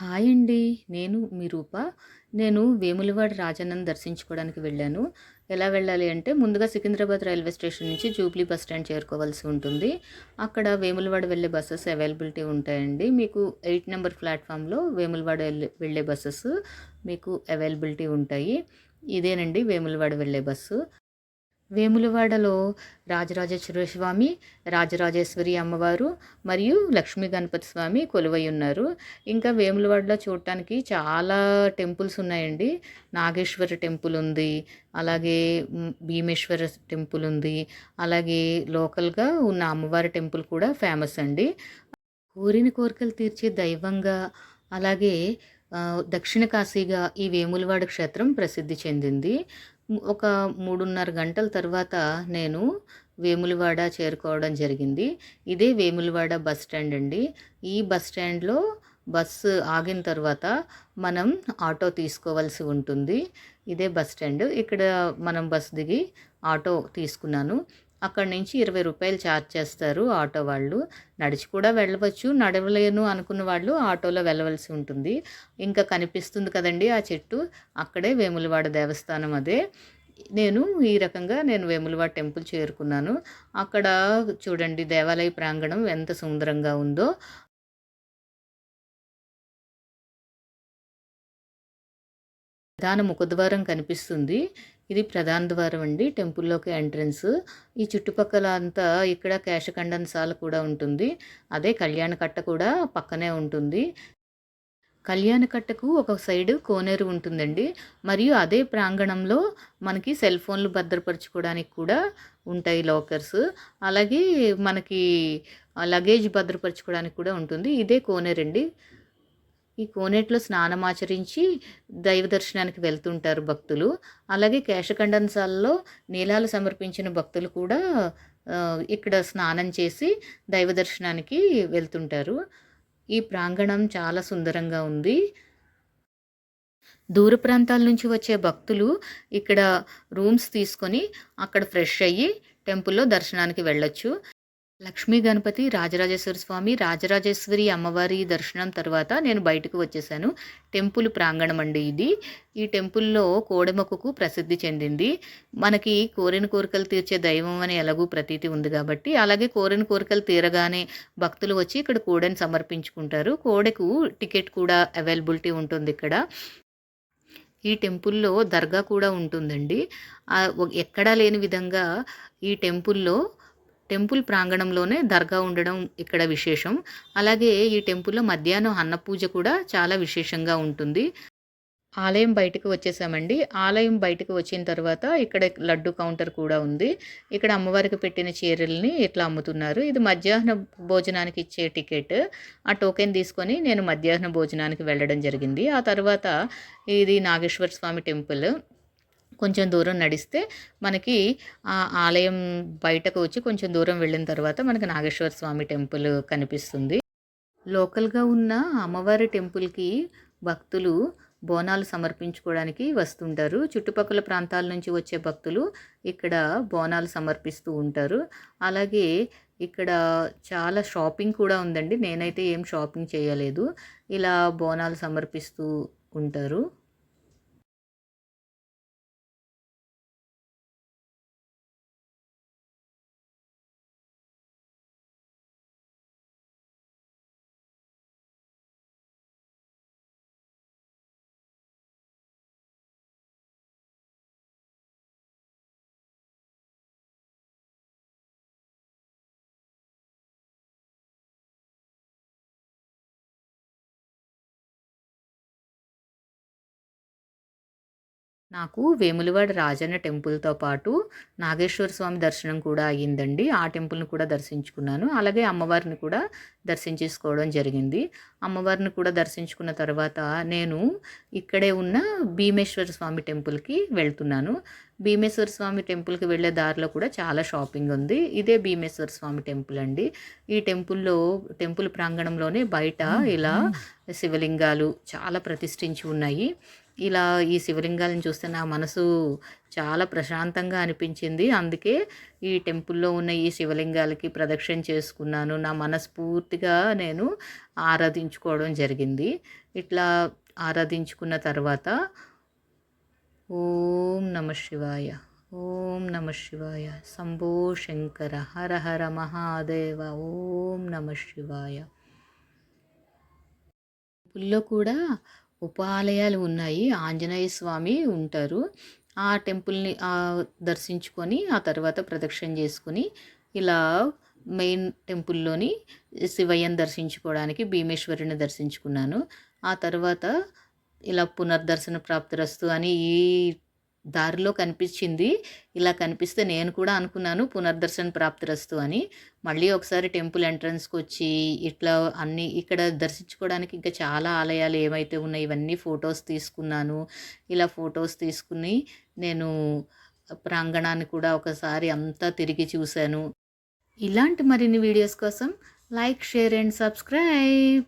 Hi అండి. నేను మీ రూప. నేను వేములవాడ రాజన్నని దర్శించుకోవడానికి వెళ్ళాను. ఎలా వెళ్ళాలి అంటే ముందుగా సికింద్రాబాద్ రైల్వే స్టేషన్ నుంచి జూబ్లీ బస్ స్టాండ్ చేరుకోవాల్సి ఉంటుంది. అక్కడ వేములవాడ వెళ్ళే బసెస్ అవైలబిలిటీ ఉంటాయండి. మీకు 8 నెంబర్ ప్లాట్‌ఫామ్‌లో వేములవాడ వెళ్ళే బసెస్ మీకు అవైలబిలిటీ ఉంటాయి. ఇదేనండి వేములవాడ వెళ్ళే బస్సు. వేములవాడలో రాజరాజేశ్వర స్వామి, రాజరాజేశ్వరి అమ్మవారు మరియు లక్ష్మీ గణపతి స్వామి కొలువై ఉన్నారు. ఇంకా వేములవాడలో చూడటానికి చాలా టెంపుల్స్ ఉన్నాయండి. నాగేశ్వర టెంపుల్ ఉంది. అలాగే భీమేశ్వర టెంపుల్ ఉంది. అలాగే లోకల్‌గా ఉన్న అమ్మవారి టెంపుల్ కూడా ఫేమస్ అండి. కోరిన కోరికలు తీర్చే దైవంగా అలాగే దక్షిణ కాశీగా ఈ వేములవాడ క్షేత్రం ప్రసిద్ధి చెందింది. ఒక 3:30 గంటల తర్వాత నేను వేములవాడ చేరుకోవడం జరిగింది. ఇదే వేములవాడ బస్ స్టాండ్ అండి. ఈ బస్ స్టాండ్‌లో బస్సు ఆగిన తర్వాత మనం ఆటో తీసుకోవాల్సి ఉంటుంది. ఇదే బస్ స్టాండ్. ఇక్కడ మనం బస్ దిగి ఆటో తీసుకున్నాను. అక్కడి నుంచి రూ. 20 ఛార్జ్ చేస్తారు ఆటో వాళ్ళు. నడిచి కూడా వెళ్ళవచ్చు. నడవలేను అనుకున్న వాళ్ళు ఆటోలో వెళ్ళవలసి ఉంటుంది. ఇంకా కనిపిస్తుంది కదండీ ఆ చెట్టు. అక్కడే వేములవాడ దేవస్థానం అదే. ఈ రకంగా నేను వేములవాడ టెంపుల్ చేరుకున్నాను. అక్కడ చూడండి దేవాలయ ప్రాంగణం ఎంత సుందరంగా ఉందో. ప్రధాన ముఖద్వారం కనిపిస్తుంది. ఇది ప్రధాన ద్వారం అండి. టెంపుల్‌లోకి ఎంట్రన్స్. ఈ చుట్టుపక్కల అంతా ఇక్కడ కేశఖండనశాల కూడా ఉంటుంది. అదే కళ్యాణకట్ట కూడా పక్కనే ఉంటుంది. కళ్యాణకట్టకు ఒక సైడు కోనేరు ఉంటుందండి. మరియు అదే ప్రాంగణంలో మనకి సెల్ ఫోన్‌లు భద్రపరుచుకోవడానికి కూడా ఉంటాయి లాకర్స్. అలాగే మనకి లగేజ్ భద్రపరుచుకోవడానికి కూడా ఉంటుంది. ఇదే కోనేరండి. ఈ కోనేటిలో స్నానమాచరించి దైవ దర్శనానికి వెళ్తుంటారు భక్తులు. అలాగే కేశఖండనశాలలో నీలాలు సమర్పించిన భక్తులు కూడా ఇక్కడ స్నానం చేసి దైవ దర్శనానికి వెళ్తుంటారు. ఈ ప్రాంగణం చాలా సుందరంగా ఉంది. దూర ప్రాంతాల నుంచి వచ్చే భక్తులు ఇక్కడ రూమ్స్ తీసుకొని అక్కడ ఫ్రెష్ అయ్యి టెంపుల్‌లో దర్శనానికి వెళ్ళొచ్చు. లక్ష్మీ గణపతి, రాజరాజేశ్వర స్వామి, రాజరాజేశ్వరి అమ్మవారి దర్శనం తర్వాత నేను బయటకు వచ్చేసాను. టెంపుల్ ప్రాంగణం అండి ఇది. ఈ టెంపుల్‌లో కోడెమొక్కకు ప్రసిద్ధి చెందింది. మనకి కోరిన కోరికలు తీర్చే దైవం అని ఎలాగూ ప్రతీతి ఉంది కాబట్టి, అలాగే కోరిన కోరికలు తీరగానే భక్తులు వచ్చి ఇక్కడ కోడెను సమర్పించుకుంటారు. కోడెకు టికెట్ కూడా అవైలబిలిటీ ఉంటుందిక్కడ. ఈ టెంపుల్‌లో దర్గా కూడా ఉంటుందండి. ఎక్కడా లేని విధంగా ఈ టెంపుల్ ప్రాంగణంలోనే దర్గా ఉండడం ఇక్కడ విశేషం. అలాగే ఈ టెంపుల్‌లో మధ్యాహ్నం అన్నపూజ కూడా చాలా విశేషంగా ఉంటుంది. ఆలయం బయటకు వచ్చేసామండి. ఆలయం బయటకు వచ్చిన తర్వాత ఇక్కడ లడ్డు కౌంటర్ కూడా ఉంది. ఇక్కడ అమ్మవారికి పెట్టిన చీరల్ని ఇట్లా అమ్ముతున్నారు. ఇది మధ్యాహ్న భోజనానికి ఇచ్చే టికెట్. ఆ టోకెన్ తీసుకొని నేను మధ్యాహ్న భోజనానికి వెళ్ళడం జరిగింది. ఆ తర్వాత ఇది నాగేశ్వర స్వామి టెంపుల్. కొంచెం దూరం నడిస్తే మనకి ఆ ఆలయం బయటకు వచ్చి కొంచెం దూరం వెళ్ళిన తర్వాత మనకి నాగేశ్వర స్వామి టెంపుల్ కనిపిస్తుంది. లోకల్‌గా ఉన్న అమ్మవారి టెంపుల్‌కి భక్తులు బోనాలు సమర్పించుకోవడానికి వస్తుంటారు. చుట్టుపక్కల ప్రాంతాల నుంచి వచ్చే భక్తులు ఇక్కడ బోనాలు సమర్పిస్తూ ఉంటారు. అలాగే ఇక్కడ చాలా షాపింగ్ కూడా ఉందండి. నేనైతే ఏం షాపింగ్ చేయలేదు. ఇలా బోనాలు సమర్పిస్తూ ఉంటారు. నాకు వేములవాడ రాజన్న టెంపుల్‌తో పాటు నాగేశ్వర స్వామి దర్శనం కూడా అయ్యిందండి. ఆ టెంపుల్‌ని కూడా దర్శించుకున్నాను. అలాగే అమ్మవారిని కూడా దర్శించేసుకోవడం జరిగింది. అమ్మవారిని కూడా దర్శించుకున్న తర్వాత నేను ఇక్కడే ఉన్న భీమేశ్వర స్వామి టెంపుల్‌కి వెళ్తున్నాను. భీమేశ్వర స్వామి టెంపుల్‌కి వెళ్ళే దారిలో కూడా చాలా షాపింగ్ ఉంది. ఇదే భీమేశ్వర స్వామి టెంపుల్ అండి. ఈ టెంపుల్ ప్రాంగణంలోనే బయట ఇలా శివలింగాలు చాలా ప్రతిష్ఠించి ఉన్నాయి. ఇలా ఈ శివలింగాలను చూస్తే నా మనసు చాలా ప్రశాంతంగా అనిపించింది. అందుకే ఈ టెంపుల్‌లో ఉన్న ఈ శివలింగాలకి ప్రదక్షిణ చేసుకున్నాను. నా మనస్ఫూర్తిగా నేను ఆరాధించుకోవడం జరిగింది. ఇట్లా ఆరాధించుకున్న తర్వాత ఓం నమః శివాయ, ఓం నమః శివాయ, శంభో శంకర, హర హర మహాదేవ, ఓం నమః శివాయ. టెంపుల్‌లో కూడా ఉపాలయాలు ఉన్నాయి. ఆంజనేయ స్వామి ఉంటారు. ఆ టెంపుల్‌ని దర్శించుకొని ఆ తర్వాత ప్రదక్షిణ చేసుకొని ఇలా మెయిన్ టెంపుల్‌లోని శివయ్యని దర్శించుకోవడానికి భీమేశ్వరుని దర్శించుకున్నాను. ఆ తర్వాత ఇలా పునర్దర్శన ప్రాప్తిరస్తు అని ఈ దారిలో కనిపించింది. ఇలా కనిపిస్తే నేను కూడా అనుకున్నాను పునర్దర్శన ప్రాప్తిరస్తు అని. మళ్ళీ ఒకసారి టెంపుల్ ఎంట్రన్స్‌కొచ్చి ఇట్లా అన్నీ ఇక్కడ దర్శించుకోవడానికి ఇంకా చాలా ఆలయాలు ఏవైతే ఉన్నాయో ఇవన్నీ ఫోటోస్ తీసుకున్నాను. ఇలా ఫోటోస్ తీసుకుని నేను ప్రాంగణాన్ని కూడా ఒకసారి అంతా తిరిగి చూశాను. ఇలాంటి మరిన్ని వీడియోస్ కోసం లైక్, షేర్ అండ్ సబ్స్క్రైబ్.